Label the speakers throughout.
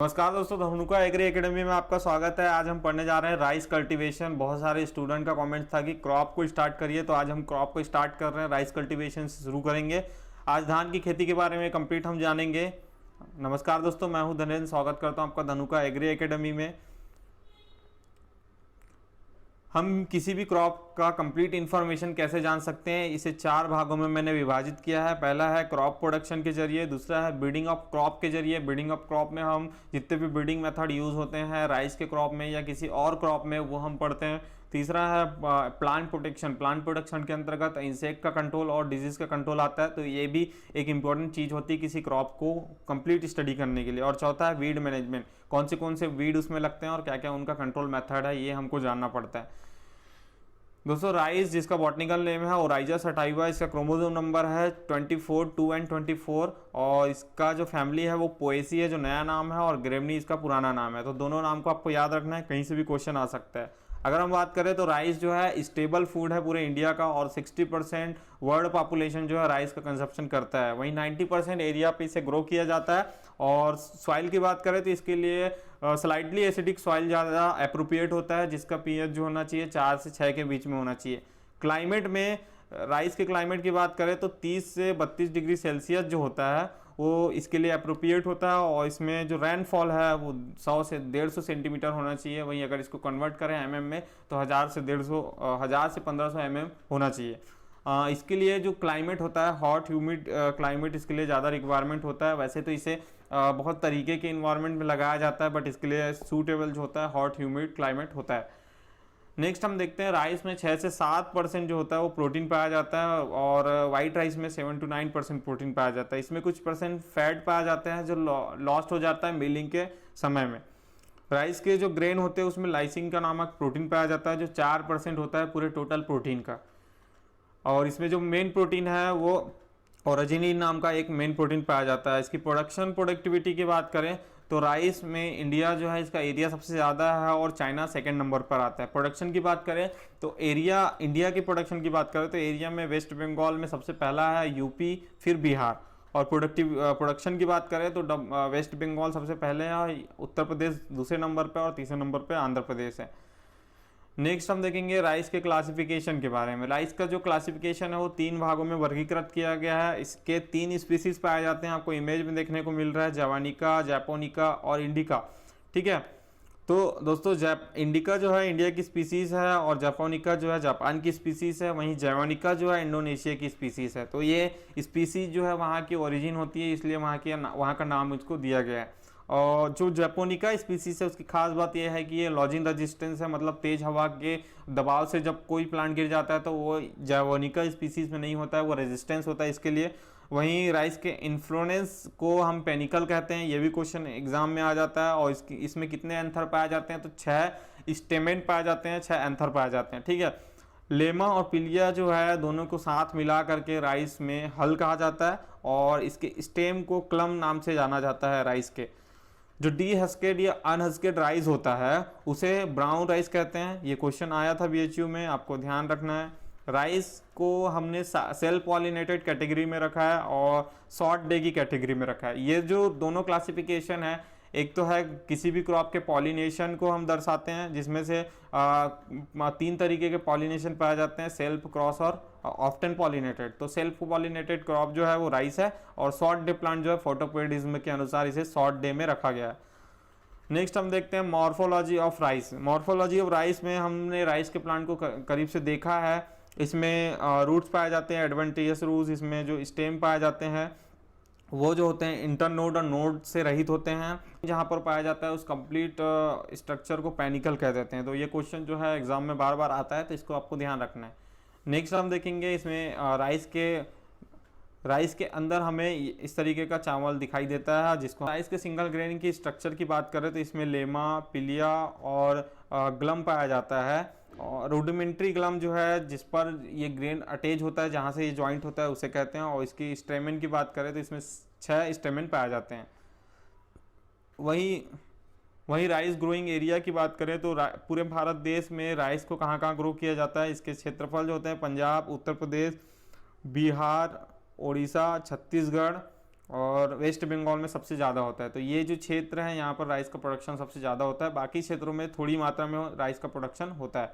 Speaker 1: नमस्कार दोस्तों, Dhanuka agree academy में आपका स्वागत है। आज हम पढ़ने जा रहे हैं राइस कल्टीवेशन। बहुत सारे स्टूडेंट का कमेंट था कि क्रॉप को स्टार्ट करिए, तो आज हम क्रॉप को स्टार्ट कर रहे हैं, राइस कल्टीवेशन से शुरू करेंगे। आज धान की खेती के बारे में कंप्लीट हम जानेंगे। नमस्कार दोस्तों, मैं हूं धनेन्द्र, स्वागत करता हूं आपका धनुका एग्री एकेडमी में। हम किसी भी क्रॉप का कंप्लीट इन्फॉर्मेशन कैसे जान सकते हैं, इसे 4 भागों में मैंने विभाजित किया है। पहला है क्रॉप प्रोडक्शन के जरिए, दूसरा है ब्रीडिंग ऑफ क्रॉप के जरिए। ब्रीडिंग ऑफ क्रॉप में हम जितने भी ब्रीडिंग मेथड यूज होते हैं राइस के क्रॉप में या किसी और क्रॉप में, वो हम पढ़ते हैं। तीसरा है प्लांट प्रोटेक्शन। प्लांट प्रोटेक्शन के अंतर्गत इंसेक्ट का कंट्रोल और डिजीज का कंट्रोल आता है, तो ये भी एक इंपॉर्टेंट चीज होती है किसी क्रॉप को कंप्लीट स्टडी करने के लिए। और चौथा है वीड मैनेजमेंट। कौन से वीड उसमें लगते हैं और क्या क्या उनका कंट्रोल मेथड है, ये हमको जानना पड़ता है। दोस्तों, राइस जिसका बॉटनिकल नेम है ओराइजा सटाइवा, इसका क्रोमोसोम नंबर है 24, 2 एंड 24, और इसका जो फैमिली है वो पोएसी है जो नया नाम है, और ग्रेमनी इसका पुराना नाम है। तो दोनों नाम को आपको याद रखना है, कहीं से भी क्वेश्चन आ सकता है। अगर हम बात करें तो राइस जो है स्टेबल फूड है पूरे इंडिया का, और 60% वर्ल्ड पॉपुलेशन जो है राइस का कंजप्शन करता है। वहीं 90% एरिया पे इसे ग्रो किया जाता है। और सॉइल की बात करें तो इसके लिए स्लाइटली एसिडिक सॉइल ज़्यादा अप्रोप्रिएट होता है, जिसका पीएच जो होना चाहिए 4 से 6 के बीच में होना चाहिए। क्लाइमेट में राइस के क्लाइमेट की बात करें तो 30 से 32 डिग्री सेल्सियस जो होता है वो इसके लिए अप्रोप्रिएट होता है, और इसमें जो रेनफॉल है वो 100 से 150 सेंटीमीटर होना चाहिए। वहीं अगर इसको कन्वर्ट करें एमएम में तो 1000 से 1500 एमएम होना चाहिए। इसके लिए जो क्लाइमेट होता है हॉट ह्यूमिड क्लाइमेट, इसके लिए ज़्यादा रिक्वायरमेंट होता है। वैसे तो इसे बहुत तरीके के इन्वायरमेंट में लगाया जाता है, बट इसके लिए सूटेबल जो होता है हॉट ह्यूमिड क्लाइमेट होता है। नेक्स्ट हम देखते हैं राइस में 6 से 7% जो होता है वो प्रोटीन पाया जाता है, और वाइट राइस में 7 to 9% प्रोटीन पाया जाता है। इसमें कुछ परसेंट फैट पाया जाता है जो लॉस्ट हो जाता है मिलिंग के समय में। राइस के जो ग्रेन होते हैं उसमें लाइसिन का नामक प्रोटीन पाया जाता है जो 4% होता है पूरे टोटल प्रोटीन का। और इसमें जो मेन प्रोटीन है वो ओरिजिनिन नाम का एक मेन प्रोटीन पाया जाता है। इसकी प्रोडक्शन प्रोडक्टिविटी की बात करें तो राइस में इंडिया जो है इसका एरिया सबसे ज़्यादा है, और चाइना सेकंड नंबर पर आता है। प्रोडक्शन की बात करें तो एरिया, इंडिया की प्रोडक्शन की बात करें तो एरिया में वेस्ट बंगाल में सबसे पहला है, यूपी, फिर बिहार। और प्रोडक्शन की बात करें तो वेस्ट बंगाल सबसे पहले है, उत्तर प्रदेश दूसरे नंबर पर, और तीसरे नंबर पर आंध्र प्रदेश है। नेक्स्ट हम देखेंगे राइस के क्लासिफिकेशन के बारे में। राइस का जो क्लासिफिकेशन है वो 3 भागों में वर्गीकृत किया गया है। इसके 3 स्पीसीज पाए जाते हैं, आपको इमेज में देखने को मिल रहा है, जवानिका, जैपोनिका और इंडिका। ठीक है, तो दोस्तों इंडिका जो है इंडिया की स्पीसीज है, और जैपोनिका जो है जापान की स्पीसीज है, वहीं जवानिका जो है इंडोनेशिया की स्पीसीज है। तो ये स्पीसीज जो है वहाँ की ओरिजिन होती है, इसलिए वहाँ का नाम इसको दिया गया है। और जो जैपोनिका स्पीसीज है उसकी खास बात यह है कि ये लॉजिंग रेजिस्टेंस है, मतलब तेज हवा के दबाव से जब कोई प्लांट गिर जाता है तो वो जैपोनिका स्पीसीज में नहीं होता है, वो रेजिस्टेंस होता है इसके लिए। वहीं राइस के इन्फ्लोरेंस को हम पेनिकल कहते हैं, ये भी क्वेश्चन एग्जाम में आ जाता है। और इसमें कितने एंथर पाए जाते हैं तो 6 स्टेमेन पाए जाते हैं, 6 एंथर पाए जाते हैं। ठीक है, लेमा और पिलिया जो है दोनों को साथ मिला करके राइस में हल कहा जाता है, और इसके स्टेम को क्लम नाम से जाना जाता है। राइस के जो डी हस्केड या अनहस्केड राइस होता है उसे ब्राउन राइस कहते हैं। ये क्वेश्चन आया था बीएचयू में, आपको ध्यान रखना है। राइस को हमने सेल्फ पॉलिनेटेड कैटेगरी में रखा है और शॉर्ट डे की कैटेगरी में रखा है। ये जो दोनों क्लासिफिकेशन है, एक तो है किसी भी क्रॉप के पॉलिनेशन को हम दर्शाते हैं, जिसमें से 3 तरीके के पॉलिनेशन पाए जाते हैं, सेल्फ, क्रॉस और ऑफ्टन पॉलिनेटेड। तो सेल्फ पॉलिनेटेड क्रॉप जो है वो राइस है, और शॉर्ट डे प्लांट जो है फोटोपोइडिज्म के अनुसार इसे शॉर्ट डे में रखा गया है। नेक्स्ट हम देखते हैं morphology of rice. Morphology of rice में हमने राइस के प्लांट को करीब से देखा है। इसमें रूट्स पाए जाते हैं, एडवेंटिशियस रूट्स। इसमें जो स्टेम पाए जाते हैं वो जो होते हैं इंटरनोड और नोड से रहित होते हैं। जहाँ पर पाया जाता है उस कंप्लीट स्ट्रक्चर को पेनिकल कह देते हैं। तो ये क्वेश्चन जो है एग्जाम में बार बार आता है, तो इसको आपको ध्यान रखना है। नेक्स्ट हम देखेंगे इसमें राइस के अंदर हमें इस तरीके का चावल दिखाई देता है, जिसको राइस के सिंगल ग्रेन की स्ट्रक्चर की बात करें तो इसमें लेमा, पिलिया और ग्लम पाया जाता है। और रूडिमेंट्री ग्लम जो है जिस पर ये ग्रेन अटैच होता है, जहाँ से ये जॉइंट होता है, उसे कहते हैं। और इसकी स्टेमेन की बात करें तो इसमें 6 स्टेमेन पाए जाते हैं। वहीं राइस ग्रोइंग एरिया की बात करें तो पूरे भारत देश में राइस को कहाँ कहाँ ग्रो किया जाता है, इसके क्षेत्रफल जो होते हैं पंजाब, उत्तर प्रदेश, बिहार, उड़ीसा, छत्तीसगढ़ और वेस्ट बंगाल में सबसे ज़्यादा होता है। तो ये जो क्षेत्र है यहाँ पर राइस का प्रोडक्शन सबसे ज़्यादा होता है, बाकी क्षेत्रों में थोड़ी मात्रा में राइस का प्रोडक्शन होता है।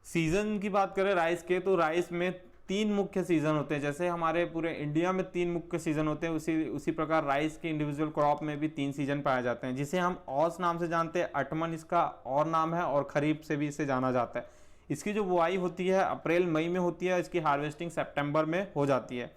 Speaker 1: सीज़न की बात करें राइस के, तो राइस में 3 मुख्य सीज़न होते हैं। जैसे हमारे पूरे इंडिया में 3 मुख्य सीज़न होते हैं, उसी प्रकार राइस के इंडिविजुअल क्रॉप में भी 3 सीज़न पाए जाते हैं, जिसे हम औस नाम से जानते हैं, अटमन इसका और नाम है, और खरीफ से भी इसे जाना जाता है। इसकी जो बुआई होती है अप्रैल मई में होती है, इसकी हार्वेस्टिंग सितंबर में हो जाती है।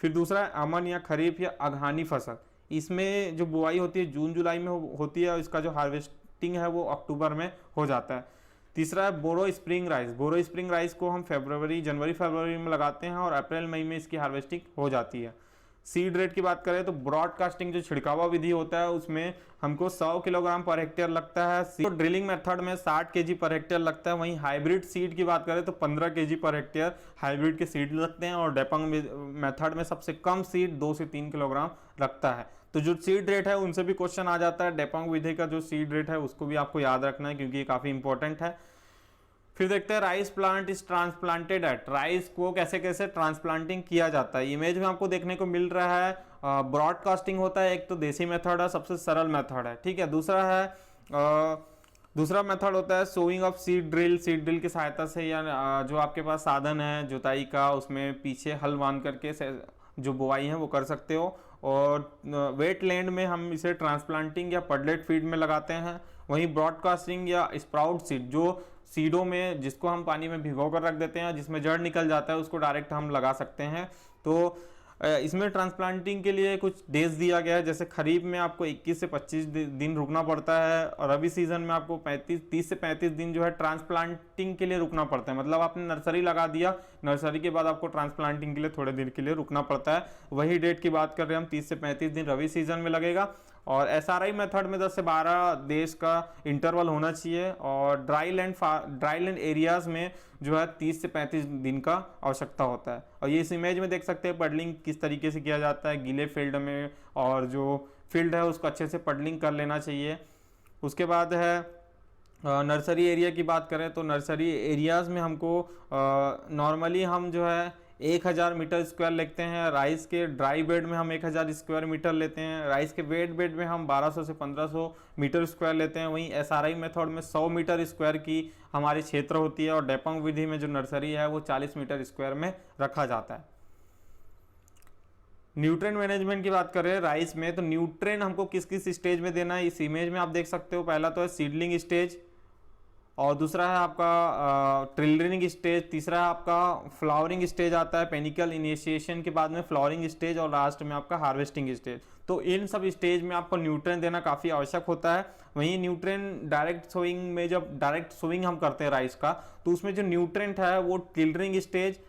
Speaker 1: फिर दूसरा है अमन या खरीफ या अगहानी फसल, इसमें जो बुआई होती है जून जुलाई में होती है, और इसका जो हार्वेस्टिंग है वो अक्टूबर में हो जाता है। तीसरा है बोरो स्प्रिंग राइस। बोरो स्प्रिंग राइस को हम जनवरी फरवरी में लगाते हैं और अप्रैल मई में इसकी हार्वेस्टिंग हो जाती है। सीड रेट की बात करें तो ब्रॉडकास्टिंग जो छिड़कावा विधि होता है उसमें हमको 100 किलोग्राम पर हेक्टेयर लगता है। तो ड्रिलिंग मेथड में 60 केजी पर हेक्टेयर लगता है। वहीं हाइब्रिड सीड की बात करें तो 15 केजी पर हेक्टेयर हाइब्रिड के सीड लगते हैं, और डेपंग मेथड में सबसे कम सीड 2 से 3 किलोग्राम लगता है। तो जो सीड रेट है उनसे भी क्वेश्चन आ जाता है। डेपंग विधि का जो सीड रेट है उसको भी आपको याद रखना है, क्योंकि ये काफ़ी इंपॉर्टेंट है। फिर देखते हैं rice plant is transplanted at. Rice को कैसे कैसे ट्रांसप्लांटिंग किया जाता है। इमेज में आपको देखने को मिल रहा है ब्रॉडकास्टिंग होता है, एक तो देसी मेथड है, सबसे सरल मेथड है, ठीक है। दूसरा मेथड होता है sowing of seed drill. Seed drill की सहायता से, या जो आपके पास साधन है जुताई का, उसमें पीछे हल बांध करके जो बुआई है वो कर सकते हो। और वेट लैंड में हम इसे ट्रांसप्लांटिंग या पडलेट फीड में लगाते हैं। वहीं ब्रॉडकास्टिंग या स्प्राउट सीड, जो सीडों में जिसको हम पानी में भिगो कर रख देते हैं, जिसमें जड़ निकल जाता है, उसको डायरेक्ट हम लगा सकते हैं। तो इसमें ट्रांसप्लांटिंग के लिए कुछ डेज दिया गया है। जैसे खरीफ में आपको 21 से 25 दिन रुकना पड़ता है, और रबी सीजन में आपको 30 से 35 दिन जो है ट्रांसप्लांटिंग के लिए रुकना पड़ता है। मतलब आपने नर्सरी लगा दिया, नर्सरी के बाद आपको ट्रांसप्लांटिंग के लिए थोड़े दिन के लिए रुकना पड़ता है। वही डेट की बात कर रहे हैं हम, 30 से 35 दिन रबी सीजन में लगेगा। और SRI मेथड में 10 से 12 डेज का इंटरवल होना चाहिए। और ड्राई लैंड एरियाज में जो है 30 से 35 दिन का आवश्यकता होता है। और ये इस इमेज में देख सकते हैं पडलिंग किस तरीके से किया जाता है गीले फील्ड में, और जो फील्ड है उसको अच्छे से पडलिंग कर लेना चाहिए। उसके बाद है नर्सरी एरिया की बात करें तो नर्सरी एरियाज में हमको नॉर्मली हम जो है 1000 मीटर स्क्वायर लेते हैं। राइस के ड्राई बेड में हम 1000 स्क्वायर मीटर लेते हैं। राइस के वेट बेड में हम 1200 से 1500 मीटर स्क्वायर लेते हैं। वहीं SRI मेथड में 100 मीटर स्क्वायर की हमारी क्षेत्र होती है, और डेपंग विधि में जो नर्सरी है वो 40 मीटर स्क्वायर में रखा जाता है। न्यूट्रिएंट मैनेजमेंट की बात करें राइस में, तो न्यूट्रिएंट हमको किस किस स्टेज में देना है इस इमेज में आप देख सकते हो। पहला तो है सीडलिंग स्टेज, और दूसरा है आपका ट्रिलरिंग स्टेज, तीसरा है आपका फ्लावरिंग स्टेज आता है, पेनिकल इनिशिएशन के बाद में फ्लावरिंग स्टेज, और लास्ट में आपका हार्वेस्टिंग स्टेज। तो इन सब स्टेज में आपको न्यूट्रिएंट देना काफ़ी आवश्यक होता है। वहीं न्यूट्रिएंट डायरेक्ट सोइंग में, जब डायरेक्ट सोइंग हम करते हैं राइस का, तो उसमें जो न्यूट्रिएंट है वो टिलरिंग स्टेज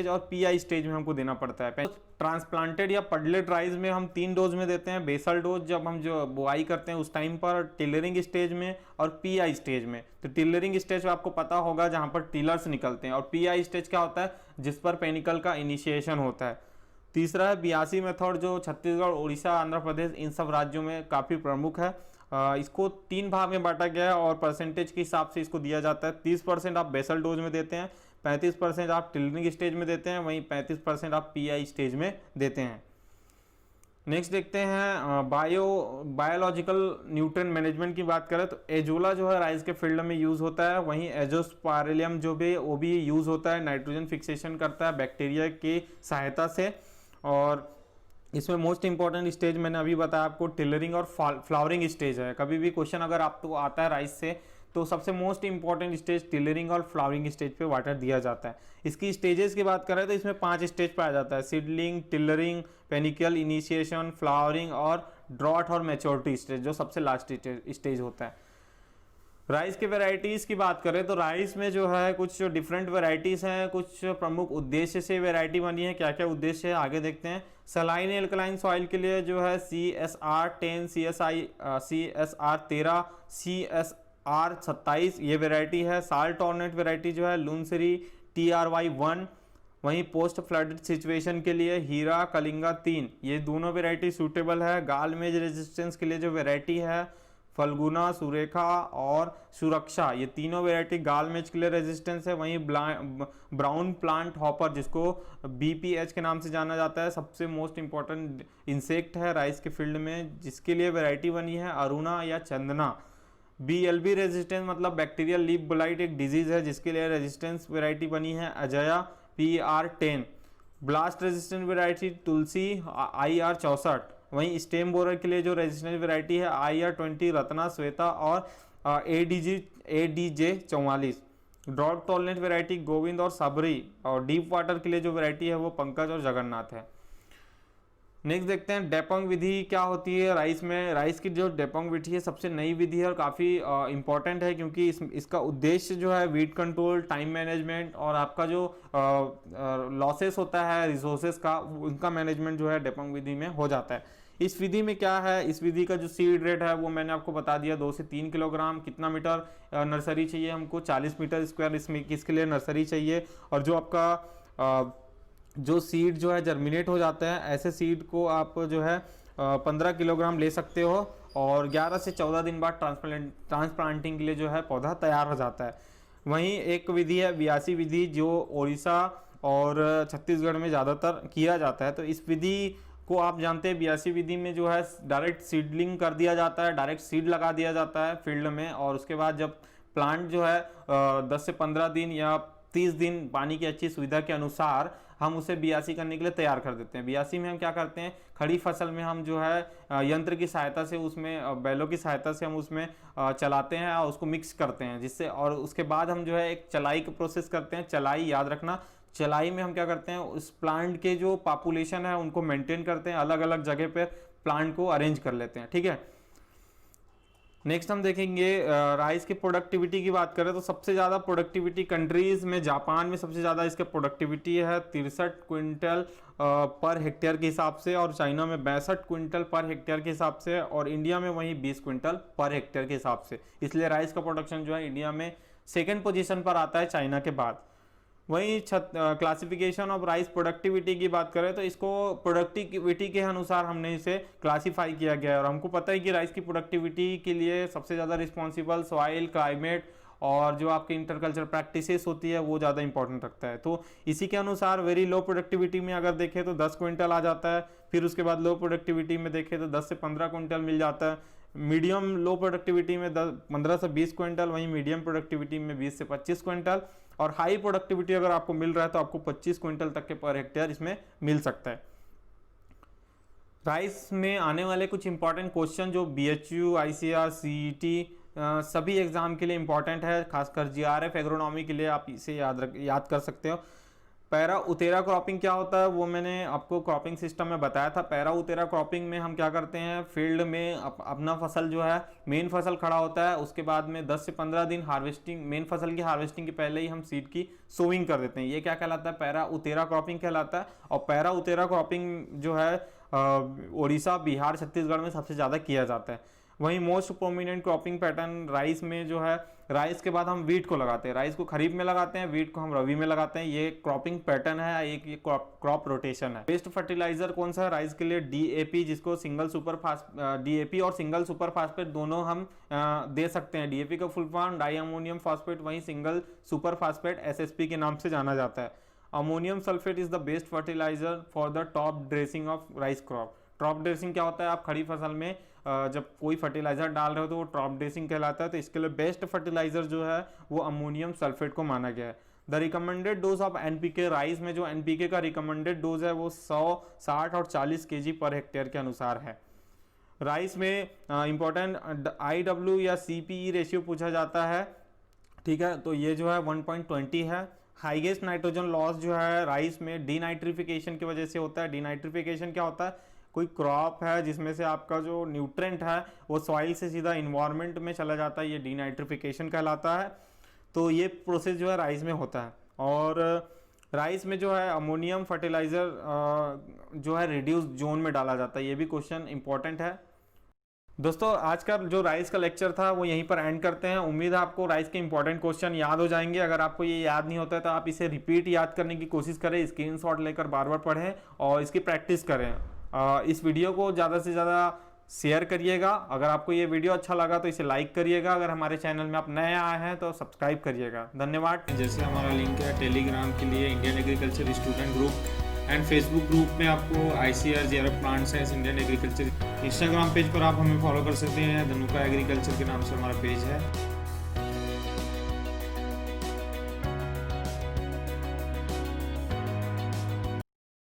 Speaker 1: और PI स्टेज में हमको देना पड़ता है। ट्रांसप्लांटेड या पडलेट राइस में हम 3 डोज में देते हैं। बेसल डोज जब हम जो बुआई करते हैं उस टाइम पर, टिलरिंग स्टेज में और PI स्टेज में। तो टिलरिंग स्टेज आपको पता होगा जहां पर टिलर्स निकलते हैं, और PI स्टेज क्या होता है जिस पर पेनिकल का इनिशिएशन होता है। तीसरा है 82 मेथड, जो छत्तीसगढ़, उड़ीसा, आंध्र प्रदेश इन सब राज्यों में काफ़ी प्रमुख है। इसको 3 भाग में बांटा गया है, और परसेंटेज के हिसाब से इसको दिया जाता है। 30% आप बेसल डोज में देते हैं, 35% आप टिलरिंग स्टेज में देते हैं, वहीं 35% आप PI स्टेज में देते हैं। नेक्स्ट देखते हैं बायोलॉजिकल न्यूट्रिएंट मैनेजमेंट की बात करें तो एजोला जो है राइस के फील्ड में यूज़ होता है। वहीं एजोस्पाइरिलम जो भी वो भी यूज़ होता है, नाइट्रोजन फिक्सेशन करता है बैक्टीरिया की सहायता से। और इसमें मोस्ट इंपॉर्टेंट स्टेज मैंने अभी बताया आपको टिलरिंग और फ्लावरिंग स्टेज है। कभी भी क्वेश्चन अगर आपको आता है राइस से तो सबसे मोस्ट इंपॉर्टेंट स्टेज टिलरिंग और फ्लावरिंग स्टेज पे वाटर दिया जाता है। इसकी स्टेजेस की बात करें तो इसमें 5 स्टेज पाया जाता है: seedling, tillering, panicle initiation, flowering और ड्रॉट और मैच्योरिटी स्टेज, जो सबसे लास्ट स्टेज होता है। राइस के वेराइटीज की बात करें तो राइस में जो है कुछ डिफरेंट वेराइटीज हैं, कुछ प्रमुख उद्देश्य से वेराइटी बनी है। क्या क्या उद्देश्य है आगे देखते हैं। सलाइन एल्कलाइन सॉइल के लिए जो है CSR10, CSR13, CSR27 ये वेराइटी है। साल्ट टॉलरेंट वेराइटी जो है लुनसरी TRY1। वहीं पोस्ट फ्लडेड सिचुएशन के लिए हीरा कलिंगा 3, ये दोनों वेराइटी सूटेबल है। गाल मेज रेजिस्टेंस के लिए जो वेराइटी है फल्गुना, सुरेखा और सुरक्षा, ये तीनों वेराइटी गाल मैच के लिए रेजिस्टेंस है। वहीं ब्राउन प्लांट हॉपर, जिसको BPH के नाम से जाना जाता है, सबसे मोस्ट इंपॉर्टेंट इंसेक्ट है राइस के फील्ड में, जिसके लिए वेराइटी बनी है अरुणा या चंदना। BLB रेजिस्टेंस मतलब बैक्टीरियल लीफ ब्लाइट एक डिजीज है, जिसके लिए रेजिस्टेंस वेराइटी बनी है Ajaya PR10। Blast resistant variety Tulsi IR 64। वहीं स्टेम बोरर के लिए जो रेजिस्टेंट वेराइटी है IR20 रत्ना, श्वेता और ADJ 44। Drought tolerant variety Govind और सबरी, और डीप वाटर के लिए जो वेराइटी है वो पंकज और जगन्नाथ है। नेक्स्ट देखते हैं डेपोंग विधि क्या होती है राइस में। राइस की जो डेपोंग विधि है सबसे नई विधि है और काफ़ी इंपॉर्टेंट है, क्योंकि इसका उद्देश्य जो है वीट कंट्रोल, टाइम मैनेजमेंट और आपका जो लॉसेस होता है रिसोर्सेस का, उनका मैनेजमेंट जो है डेपोंग विधि में हो जाता है। इस विधि में क्या है, इस विधि का जो सीड रेट है वो मैंने आपको बता दिया, 2 से 3 किलोग्राम। कितना मीटर नर्सरी चाहिए हमको, 40 मीटर स्क्वायर इसमें किसके लिए नर्सरी चाहिए। और जो आपका जो सीड जो है जर्मिनेट हो जाता है, ऐसे सीड को आप जो है 15 किलोग्राम ले सकते हो, और 11 से 14 दिन बाद ट्रांसप्लांटिंग के लिए जो है पौधा तैयार हो जाता है। वहीं एक विधि है बियासी विधि, जो उड़ीसा और छत्तीसगढ़ में ज़्यादातर किया जाता है। तो इस विधि को आप जानते हैं, बियासी विधि में जो है डायरेक्ट सीडलिंग कर दिया जाता है, डायरेक्ट सीड लगा दिया जाता है फील्ड में, और उसके बाद जब प्लांट जो है 10 से 15 दिन या 30 दिन पानी की अच्छी सुविधा के अनुसार हम उसे बियासी करने के लिए तैयार कर देते हैं। बियासी में हम क्या करते हैं, खड़ी फसल में हम जो है यंत्र की सहायता से, उसमें बैलों की सहायता से हम उसमें चलाते हैं और उसको मिक्स करते हैं, जिससे, और उसके बाद हम जो है एक चलाई का प्रोसेस करते हैं। चलाई याद रखना, चलाई में हम क्या करते हैं, उस प्लांट के जो पॉपुलेशन है उनको मेंटेन करते हैं, अलग अलग जगह पर प्लांट को अरेंज कर लेते हैं। ठीक है, नेक्स्ट हम देखेंगे राइस की प्रोडक्टिविटी की बात करें तो सबसे ज़्यादा प्रोडक्टिविटी कंट्रीज में, जापान में सबसे ज़्यादा इसका प्रोडक्टिविटी है 63 क्विंटल पर हेक्टेयर के हिसाब से, और चाइना में 62 क्विंटल पर हेक्टेयर के हिसाब से, और इंडिया में वहीं 20 क्विंटल पर हेक्टेयर के हिसाब से। इसलिए राइस का प्रोडक्शन जो है इंडिया में सेकेंड पोजीशन पर आता है चाइना के बाद। वहीं क्लासिफिकेशन ऑफ राइस प्रोडक्टिविटी की बात करें तो इसको प्रोडक्टिविटी के अनुसार हमने इसे क्लासिफाई किया गया है, और हमको पता है कि राइस की प्रोडक्टिविटी के लिए सबसे ज़्यादा रिस्पॉन्सिबल सॉइल, क्लाइमेट और जो आपकी इंटरकल्चर प्रैक्टिसेस होती है वो ज़्यादा इंपॉर्टेंट रखता है। तो इसी के अनुसार वेरी लो प्रोडक्टिविटी में अगर देखें तो 10 क्विंटल आ जाता है, फिर उसके बाद लो प्रोडक्टिविटी में देखें तो 10 से 15 क्विंटल मिल जाता है, मीडियम लो प्रोडक्टिविटी में 15 से 20 क्विंटल, वहीं मीडियम प्रोडक्टिविटी में 20 से 25 क्विंटल, और हाई प्रोडक्टिविटी अगर आपको मिल रहा है तो आपको 25 क्विंटल तक के पर हेक्टेयर इसमें मिल सकता है। राइस में आने वाले कुछ इंपॉर्टेंट क्वेश्चन जो BHU, ICAR, CET सभी एग्जाम के लिए इंपॉर्टेंट है, खासकर GRF एग्रोनॉमी के लिए आप इसे याद कर सकते हो। पैरा उतेरा क्रॉपिंग क्या होता है वो मैंने आपको क्रॉपिंग सिस्टम में बताया था। पैरा उतेरा क्रॉपिंग में हम क्या करते हैं, फील्ड में अपना फसल जो है मेन फसल खड़ा होता है, उसके बाद में 10 से 15 दिन हार्वेस्टिंग, मेन फसल की हार्वेस्टिंग के पहले ही हम सीड की सोविंग कर देते हैं। ये क्या कहलाता है, पैरा उतेरा क्रॉपिंग कहलाता है। और पैरा उतेरा क्रॉपिंग जो है उड़ीसा, बिहार, छत्तीसगढ़ में सबसे ज़्यादा किया जाता है। वहीं most prominent cropping pattern rice में जो है, राइस के बाद हम वीट को लगाते हैं, राइस को खरीफ में लगाते हैं, वीट को हम रबी में लगाते हैं। ये क्रॉपिंग पैटर्न है, एक ये क्रॉप रोटेशन है। बेस्ट फर्टिलाइजर कौन सा है राइस के लिए, DAP, जिसको सिंगल सुपर DAP और सिंगल सुपर फास्फेट दोनों हम दे सकते हैं। DAP का full form di ammonium phosphate, वहीं सिंगल सुपर फास्फेट SSP के नाम से जाना जाता है। Ammonium sulphate is the best fertiliser for the top dressing of rice crop. Top dressing क्या होता है, आप खड़ी फसल में जब कोई फर्टिलाइजर डाल रहे हो तो वो टॉप ड्रेसिंग कहलाता है। तो इसके लिए बेस्ट फर्टिलाइजर जो है वो अमोनियम सल्फेट को माना गया है। The recommended dose of NPK, rice में जो NPK का रिकमेंडेड डोज है वो 100, 60 और 40 kg पर हेक्टेयर के अनुसार है। राइस में इंपॉर्टेंट IW या CPE रेशियो पूछा जाता है, ठीक है, तो ये जो है 1.20 है। हाईएस्ट नाइट्रोजन लॉस जो है राइस में डीनाइट्रिफिकेशन की वजह से होता है। डीनाइट्रिफिकेशन क्या होता है, कोई क्रॉप है जिसमें से आपका जो न्यूट्रेंट है वो सॉइल से सीधा इन्वायरमेंट में चला जाता है, ये डीनाइट्रिफिकेशन कहलाता है। तो ये प्रोसेस जो है राइस में होता है। और राइस में जो है अमोनियम फर्टिलाइजर जो है रिड्यूस जोन में डाला जाता है, ये भी क्वेश्चन इंपॉर्टेंट है। दोस्तों आज का जो राइस का लेक्चर था वो यहीं पर एंड करते हैं। उम्मीद है आपको राइस के इंपॉर्टेंट क्वेश्चन याद हो जाएंगे। अगर आपको ये याद नहीं होता है तो आप इसे रिपीट याद करने की कोशिश करें, स्क्रीनशॉट लेकर बार बार पढ़ें और इसकी प्रैक्टिस करें। इस वीडियो को ज़्यादा से ज़्यादा शेयर करिएगा। अगर आपको ये वीडियो अच्छा लगा तो इसे लाइक करिएगा। अगर हमारे चैनल में आप नए आए हैं तो सब्सक्राइब करिएगा। धन्यवाद। जैसे हमारा लिंक है टेलीग्राम के लिए Indian agriculture student group and Facebook group में आपको ICAR JRF plant science Indian agriculture. Instagram page पर आप हमें फॉलो कर सकते हैं, धनुका एग्रीकल्चर के नाम से हमारा पेज है।